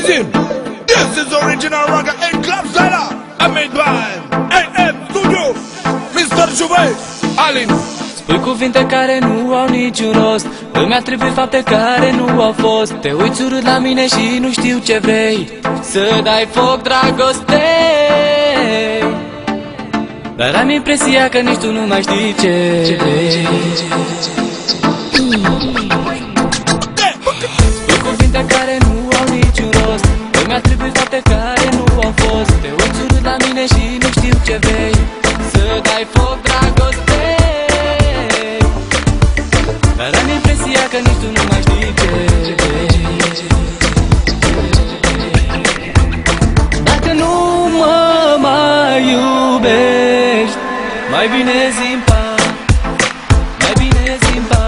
Listen, this is original rocker and club style. I made by AM Studio, Mr. Juve, Alin. Spui cuvinte care nu au niciun rost, îmi atribui fapte care nu au fost. Te uiți urât la mine și nu știu ce vrei, să dai foc dragostei. Dar am impresia că nici tu nu mai știi ce vrei. Spui cuvinte care nu au niciun rost, îmi atribui fapte care nu au fost. Te uiți urât la mine și nu știu ce vrei, să dai foc dragostei. Dar am impresia că nici tu nu mai știi ce vrei. Dacă nu mă mai iubești, mai bine zi-mi pa, mai bine zi-mi pa.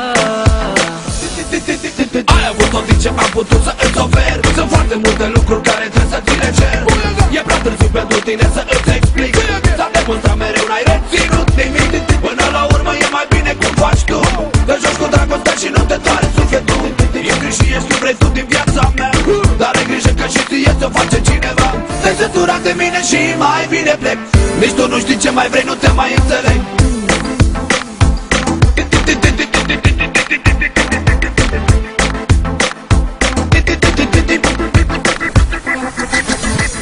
Ai avut tot din ce am putut să îți ofer. Sunt foarte multe lucruri care trebuie să ți le cer. E prea târziu pentru tine să îți explic. S-a demonstrat mereu, n-ai reținut nimic. Până la urmă e mai bine cum faci tu. Te joci cu dragostea și nu te doare sufletul. Intri și ieși când vrei tu din viața mea, dar ai grijă că și ție ți-o face cineva. Te-ai săturat de mine și mai bine plec. Nici tu nu știi ce mai vrei, nu te mai înțeleg.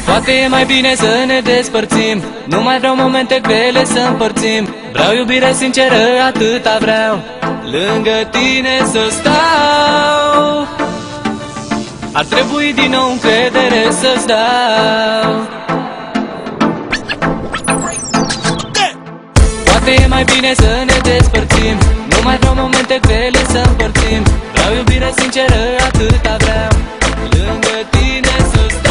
Poate e mai bine să ne despărțim, nu mai vreau momente grele să împărțim. Vreau iubire sinceră, atâta vreau, lângă tine să stau. Ar trebui din nou încredere să-ți dau. Poate e mai bine să ne despărțim, nu mai vreau momente grele să împărțim. Vreau iubire sinceră, atâta vreau, lângă tine să stau.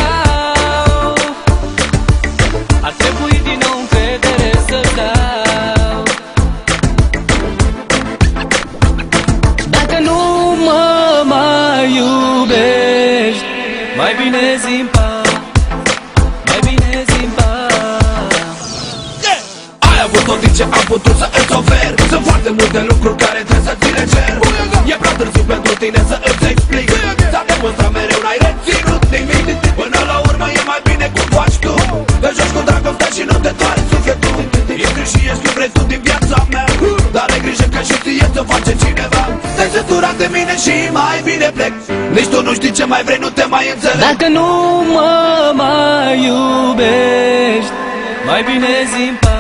Ar trebui din nou încredere să-ți dau. Dacă nu mă mai iubești, mai bine zi-mi pa, mai bine zi-mi pa. Ai avut tot din ce am putut să îți ofer. Sunt foarte multe lucruri care trebuie să ți le cer. E prea târziu pentru tine să îți explic. S-a demonstrat mereu, n-ai reținut nimic. Până la urmă e mai bine cum faci tu. Te joci cu dragostea și nu te doare sufletul. Intri și ieși când vrei tu din viața mea, dar ai grijă că și ție ți-o face cineva. Te-ai săturat de mine și mai bine plec. Nici tu nu știi ce mai vrei, nu te mai înțeleg. Dacă nu mă mai iubești, mai bine zi-mi pa.